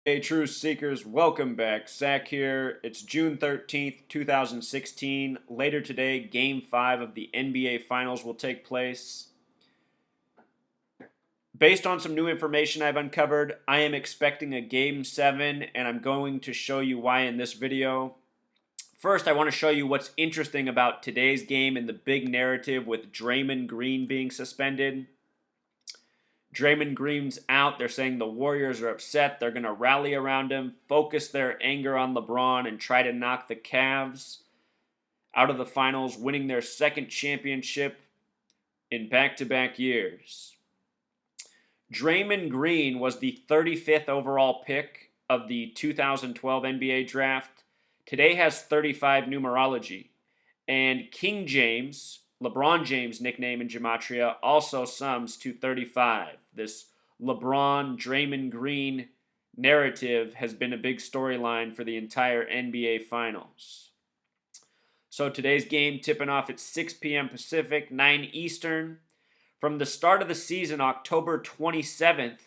Hey, Truth Seekers, welcome back. Zach here. It's June 13th, 2016. Later today, Game 5 of the NBA Finals will take place. Based on some new information I've uncovered, I am expecting a Game 7, and I'm going to show you why in this video. First, I want to show you what's interesting about today's game and the big narrative with Draymond Green being suspended. Draymond Green's out. They're saying the Warriors are upset. They're going to rally around him, focus their anger on LeBron, and try to knock the Cavs out of the finals, winning their second championship in back-to-back years. Draymond Green was the 35th overall pick of the 2012 NBA draft. Today has 35 numerology. And King James, LeBron James' nickname in Gematria, also sums to 35. This LeBron, Draymond Green narrative has been a big storyline for the entire NBA Finals. So today's game tipping off at 6 p.m. Pacific, 9 Eastern. From the start of the season, October 27th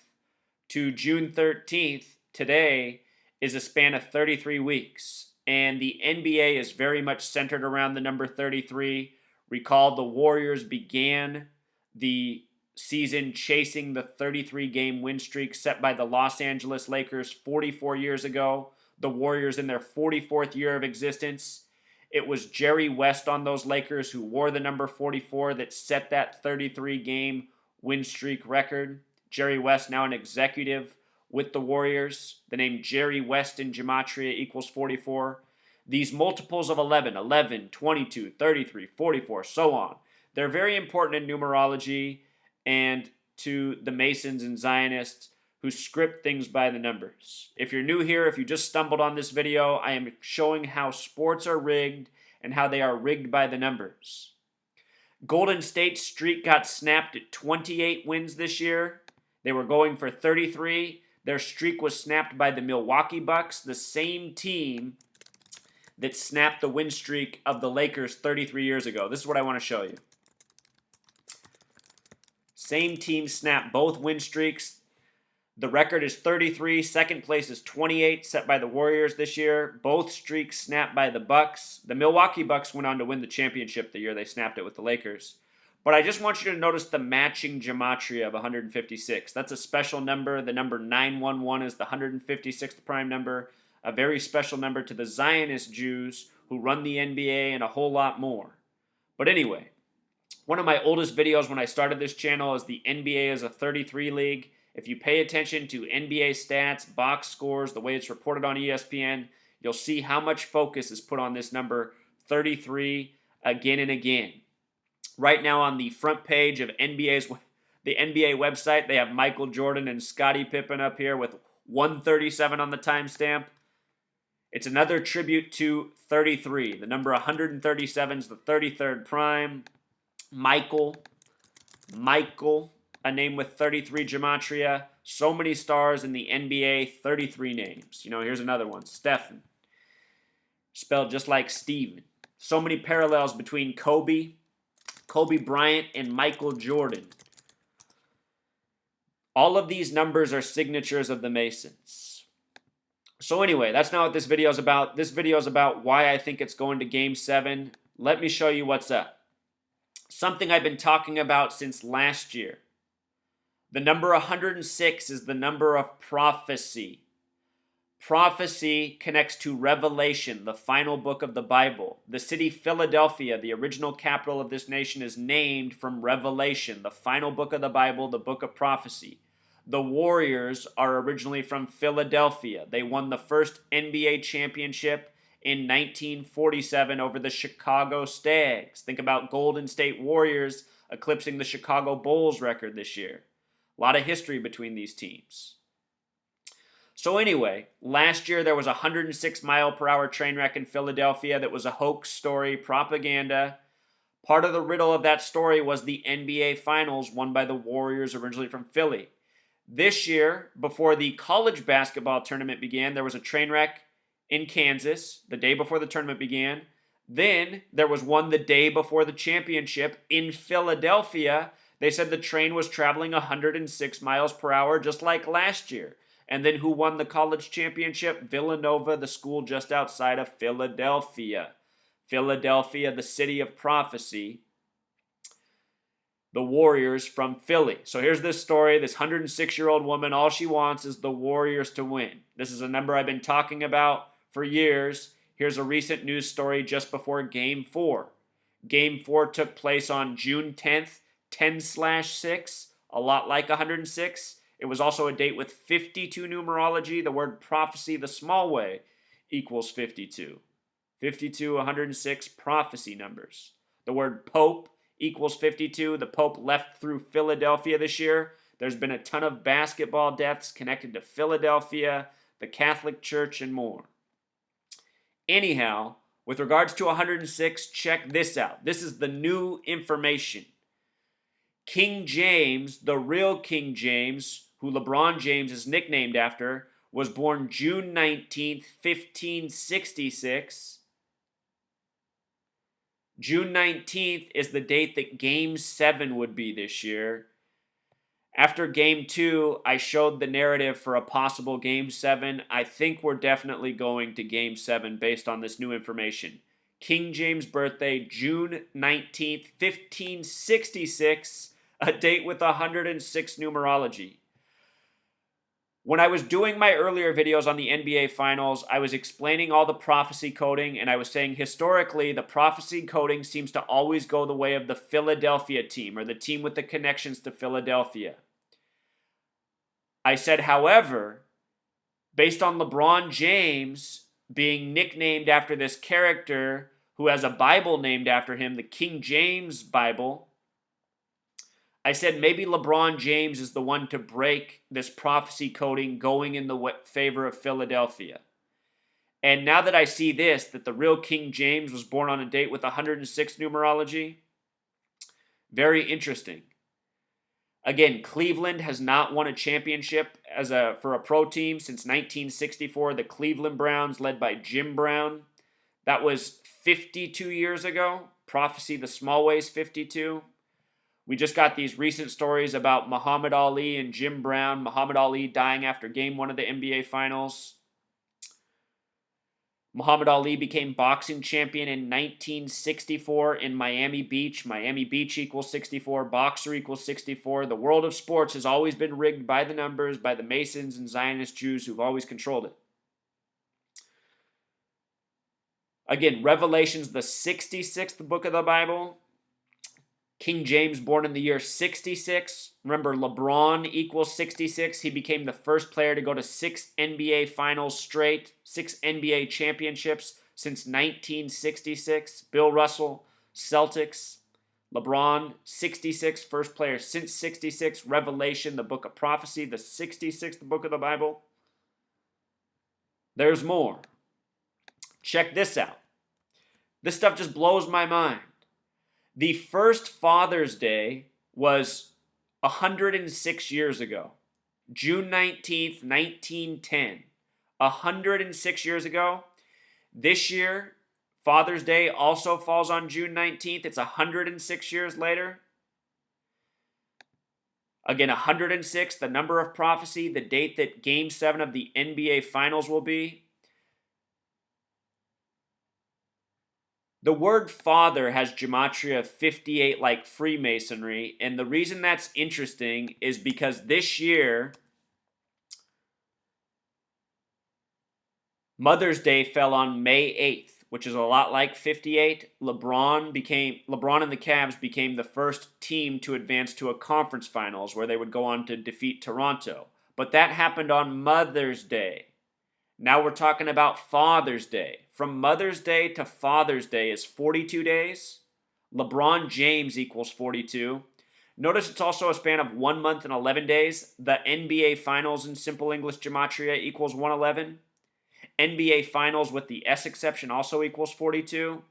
to June 13th, today is a span of 33 weeks. And the NBA is very much centered around the number 33. Recall the Warriors began the season chasing the 33-game win streak set by the Los Angeles Lakers 44 years ago. The Warriors in their 44th year of existence. It was Jerry West on those Lakers who wore the number 44 that set that 33-game win streak record. Jerry West, now an executive with the Warriors. The name Jerry West in Gematria equals 44. These multiples of 11, 11, 22, 33, 44, so on. They're very important in numerology and to the Masons and Zionists who script things by the numbers. If you're new here, if you just stumbled on this video, I am showing how sports are rigged and how they are rigged by the numbers. Golden State's streak got snapped at 28 wins this year. They were going for 33. Their streak was snapped by the Milwaukee Bucks, the same team that snapped the win streak of the Lakers 33 years ago. This is what I want to show you. Same team snapped both win streaks. The record is 33. Second place is 28, set by the Warriors this year. Both streaks snapped by the Bucks. The Milwaukee Bucks went on to win the championship the year they snapped it with the Lakers. But I just want you to notice the matching gematria of 156. That's a special number. The number 911 is the 156th prime number. A very special number to the Zionist Jews who run the NBA and a whole lot more. But anyway, one of my oldest videos when I started this channel is the NBA is a 33 league. If you pay attention to NBA stats, box scores, the way it's reported on ESPN, you'll see how much focus is put on this number 33 again and again. Right now on the front page of the NBA website, they have Michael Jordan and Scottie Pippen up here with 137 on the timestamp. It's another tribute to 33. The number 137 is the 33rd prime. Michael, a name with 33 gematria. So many stars in the NBA, 33 names. Here's another one. Stephen, spelled just like Steven. So many parallels between Kobe Bryant, and Michael Jordan. All of these numbers are signatures of the Masons. So anyway, that's not what this video is about. This video is about why I think it's going to Game 7. Let me show you what's up. Something I've been talking about since last year. The number 106 is the number of prophecy. Prophecy connects to Revelation, the final book of the Bible. The city Philadelphia, the original capital of this nation, is named from Revelation, the final book of the Bible, the book of prophecy. The Warriors are originally from Philadelphia. They won the first NBA championship in 1947 over the Chicago Stags. Think about Golden State Warriors eclipsing the Chicago Bulls record this year. A lot of history between these teams. So anyway, last year there was a 106-mile-per-hour train wreck in Philadelphia that was a hoax story, propaganda. Part of the riddle of that story was the NBA Finals won by the Warriors, originally from Philly. This year, before the college basketball tournament began, there was a train wreck in Kansas the day before the tournament began. Then there was one the day before the championship in Philadelphia. They said the train was traveling 106 miles per hour just like last year. And then who won the college championship? Villanova, the school just outside of Philadelphia. Philadelphia, the city of prophecy. The Warriors from Philly. So here's this story. This 106-year-old woman, all she wants is the Warriors to win. This is a number I've been talking about for years. Here's a recent news story just before Game 4. Game 4 took place on June 10th, 10/6, a lot like 106. It was also a date with 52 numerology. The word prophecy, the small way, equals 52. 52, 106, prophecy numbers. The word Pope equals 52. The Pope left through Philadelphia this year. There's been a ton of basketball deaths connected to Philadelphia, the Catholic Church, and more. Anyhow, with regards to 106, check this out. This is the new information. King James, the real King James, who LeBron James is nicknamed after, was born June 19th, 1566. June 19th is the date that Game 7 would be this year. After Game 2, I showed the narrative for a possible Game 7. I think we're definitely going to Game 7 based on this new information. King James' birthday, June 19th, 1566, a date with 106 numerology. When I was doing my earlier videos on the NBA Finals, I was explaining all the prophecy coding, and I was saying historically, the prophecy coding seems to always go the way of the Philadelphia team, or the team with the connections to Philadelphia. I said, however, based on LeBron James being nicknamed after this character who has a Bible named after him, the King James Bible, I said maybe LeBron James is the one to break this prophecy coding going in the favor of Philadelphia. And now that I see this, that the real King James was born on a date with 106 numerology, very interesting. Again, Cleveland has not won a championship for a pro team since 1964. The Cleveland Browns, led by Jim Brown. That was 52 years ago. Prophecy, the small way, is 52. We just got these recent stories about Muhammad Ali and Jim Brown. Muhammad Ali dying after Game 1 of the NBA Finals. Muhammad Ali became boxing champion in 1964 in Miami Beach. Miami Beach equals 64. Boxer equals 64. The world of sports has always been rigged by the numbers, by the Masons and Zionist Jews who've always controlled it. Again, Revelation's the 66th book of the Bible. King James born in the year 66. Remember, LeBron equals 66. He became the first player to go to 6 NBA finals straight, 6 NBA championships since 1966. Bill Russell, Celtics. LeBron, 66, first player since 66. Revelation, the book of prophecy, the 66th book of the Bible. There's more. Check this out. This stuff just blows my mind. The first Father's Day was 106 years ago. June 19th, 1910. 106 years ago. This year, Father's Day also falls on June 19th. It's 106 years later. Again, 106, the number of prophecy, the date that Game 7 of the NBA Finals will be. The word father has gematria 58 like Freemasonry, and the reason that's interesting is because this year, Mother's Day fell on May 8th, which is a lot like 58. LeBron and the Cavs became the first team to advance to a conference finals where they would go on to defeat Toronto. But that happened on Mother's Day. Now we're talking about Father's Day. From Mother's Day to Father's Day is 42 days. LeBron James equals 42. Notice it's also a span of 1 month and 11 days. The NBA Finals in Simple English Gematria equals 111. NBA Finals with the S exception also equals 42.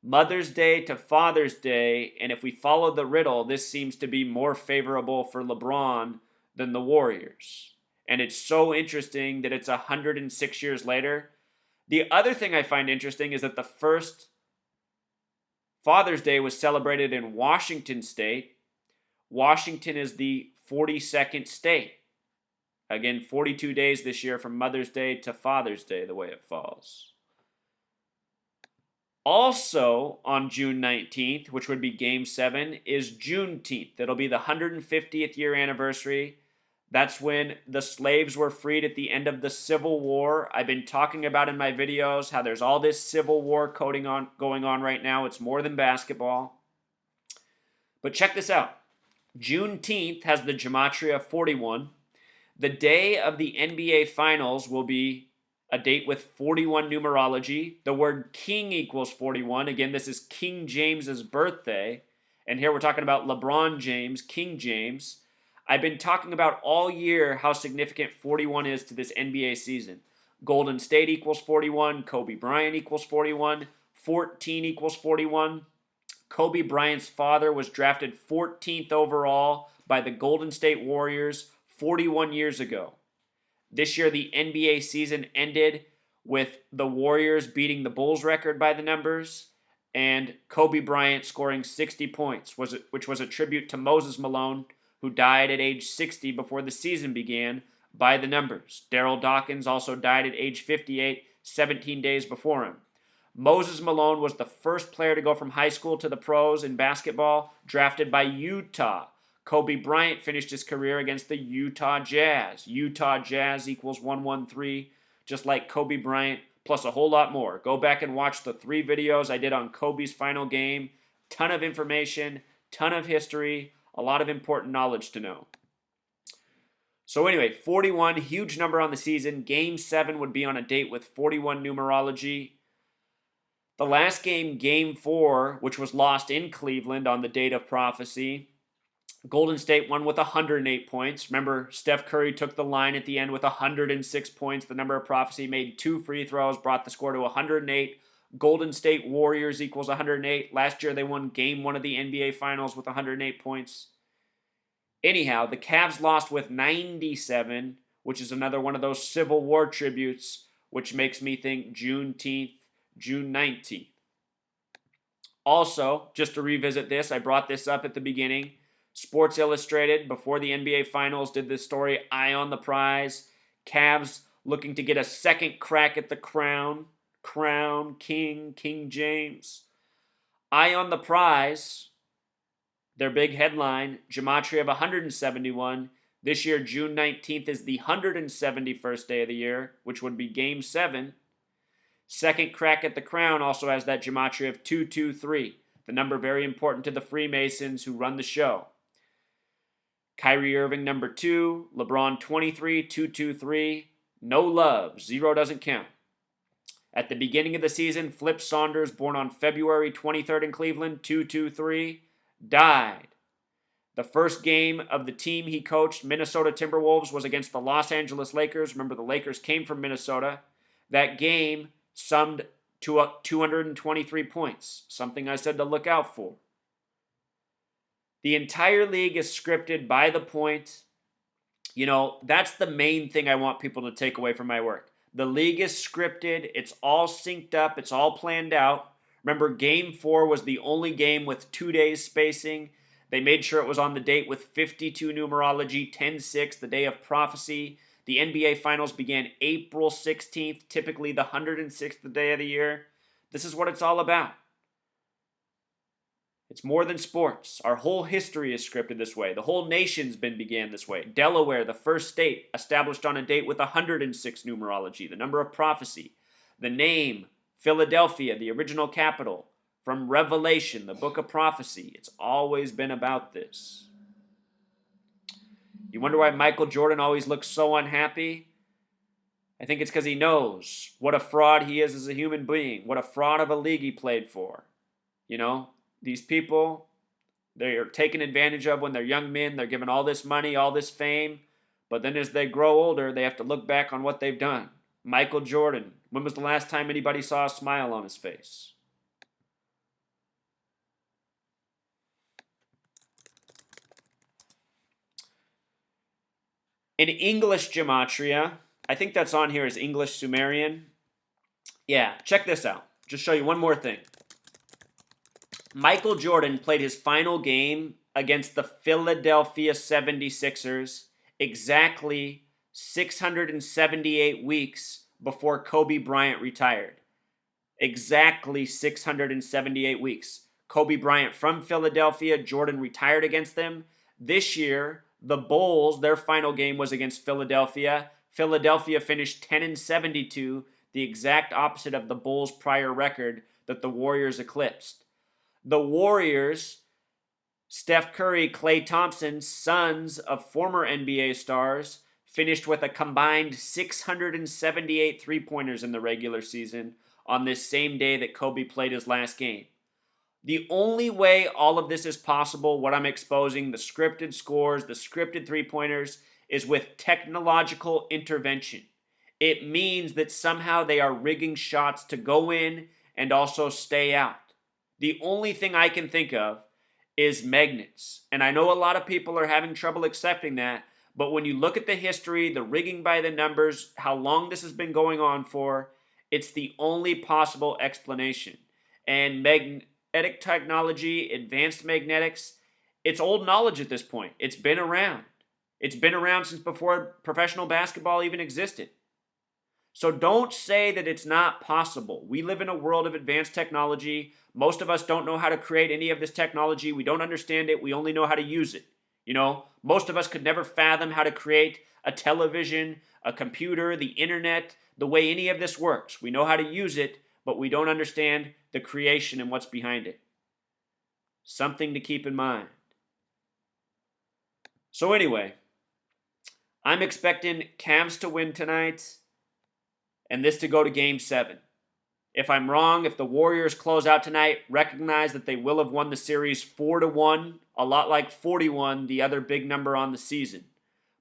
Mother's Day to Father's Day, and if we follow the riddle, this seems to be more favorable for LeBron than the Warriors. And it's so interesting that it's 106 years later. The other thing I find interesting is that the first Father's Day was celebrated in Washington State. Washington is the 42nd state. Again, 42 days this year from Mother's Day to Father's Day, the way it falls. Also on June 19th, which would be Game 7, is Juneteenth. It'll be the 150th year anniversary. That's when the slaves were freed at the end of the Civil War. I've been talking about in my videos how there's all this Civil War going on right now. It's more than basketball. But check this out. Juneteenth has the gematria 41. The day of the NBA Finals will be a date with 41 numerology. The word king equals 41. Again, this is King James's birthday. And here we're talking about LeBron James, King James. I've been talking about all year how significant 41 is to this NBA season. Golden State equals 41. Kobe Bryant equals 41. 14 equals 41. Kobe Bryant's father was drafted 14th overall by the Golden State Warriors 41 years ago. This year, the NBA season ended with the Warriors beating the Bulls record by the numbers and Kobe Bryant scoring 60 points, which was a tribute to Moses Malone, who died at age 60 before the season began, by the numbers. Daryl Dawkins also died at age 58, 17 days before him. Moses Malone was the first player to go from high school to the pros in basketball, drafted by Utah. Kobe Bryant finished his career against the Utah Jazz. Utah Jazz equals 113, just like Kobe Bryant, plus a whole lot more. Go back and watch the 3 videos I did on Kobe's final game. Ton of information, ton of history, a lot of important knowledge to know. So anyway, 41, huge number on the season. Game 7 would be on a date with 41 numerology. The last game, Game 4, which was lost in Cleveland on the date of prophecy, Golden State won with 108 points. Remember, Steph Curry took the line at the end with 106 points. The number of prophecy made 2 free throws, brought the score to 108. Golden State Warriors equals 108. Last year they won Game 1 of the NBA Finals with 108 points. Anyhow, the Cavs lost with 97, which is another one of those Civil War tributes, which makes me think Juneteenth, June 19th. Also, just to revisit this, I brought this up at the beginning. Sports Illustrated, before the NBA Finals, did this story, Eye on the Prize. Cavs looking to get a second crack at the crown. Crown, King James. Eye on the Prize, their big headline, gematria of 171. This year, June 19th, is the 171st day of the year, which would be Game 7. Second crack at the crown also has that gematria of 223, the number very important to the Freemasons who run the show. Kyrie Irving, number 2. LeBron, 23, 223. No love. 0 doesn't count. At the beginning of the season, Flip Saunders, born on February 23rd in Cleveland, 223, died. The first game of the team he coached, Minnesota Timberwolves, was against the Los Angeles Lakers. Remember, the Lakers came from Minnesota. That game summed to 223 points, something I said to look out for. The entire league is scripted by the point. You know, that's the main thing I want people to take away from my work. The league is scripted. It's all synced up. It's all planned out. Remember, Game 4 was the only game with 2 days spacing. They made sure it was on the date with 52 numerology, 10-6, the day of prophecy. The NBA Finals began April 16th, typically the 106th day of the year. This is what it's all about. It's more than sports. Our whole history is scripted this way. The whole nation's began this way. Delaware, the first state, established on a date with 106 numerology, the number of prophecy. The name, Philadelphia, the original capital, from Revelation, the book of prophecy. It's always been about this. You wonder why Michael Jordan always looks so unhappy? I think it's because he knows what a fraud he is as a human being, what a fraud of a league he played for. You know? These people, they are taken advantage of when they're young men. They're given all this money, all this fame. But then as they grow older, they have to look back on what they've done. Michael Jordan, when was the last time anybody saw a smile on his face? In English gematria, I think that's on here as English Sumerian. Yeah, check this out. Just show you one more thing. Michael Jordan played his final game against the Philadelphia 76ers exactly 678 weeks before Kobe Bryant retired. Exactly 678 weeks. Kobe Bryant from Philadelphia, Jordan retired against them. This year, the Bulls, their final game was against Philadelphia. Philadelphia finished 10-72, the exact opposite of the Bulls' prior record that the Warriors eclipsed. The Warriors, Steph Curry, Klay Thompson, sons of former NBA stars, finished with a combined 678 three-pointers in the regular season on this same day that Kobe played his last game. The only way all of this is possible, what I'm exposing, the scripted scores, the scripted three-pointers, is with technological intervention. It means that somehow they are rigging shots to go in and also stay out. The only thing I can think of is magnets. And I know a lot of people are having trouble accepting that, but when you look at the history, the rigging by the numbers, how long this has been going on for, it's the only possible explanation. And magnetic technology, advanced magnetics, it's old knowledge at this point. It's been around. It's been around since before professional basketball even existed. So don't say that it's not possible. We live in a world of advanced technology. Most of us don't know how to create any of this technology. We don't understand it. We only know how to use it. You know, most of us could never fathom how to create a television, a computer, the internet, the way any of this works. We know how to use it, but we don't understand the creation and what's behind it. Something to keep in mind. So anyway, I'm expecting Cavs to win tonight and this to go to Game 7. If I'm wrong, if the Warriors close out tonight, recognize that they will have won the series 4-1, a lot like 41, the other big number on the season.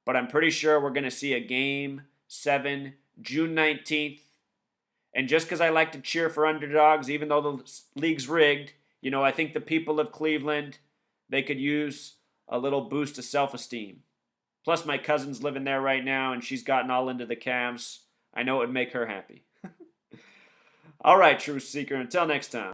But I'm pretty sure we're going to see a Game 7, June 19th. And just because I like to cheer for underdogs, even though the league's rigged, you know, I think the people of Cleveland, they could use a little boost of self-esteem. Plus, my cousin's living there right now, and she's gotten all into the Cavs. I know it would make her happy. All right, Truth Seeker, until next time.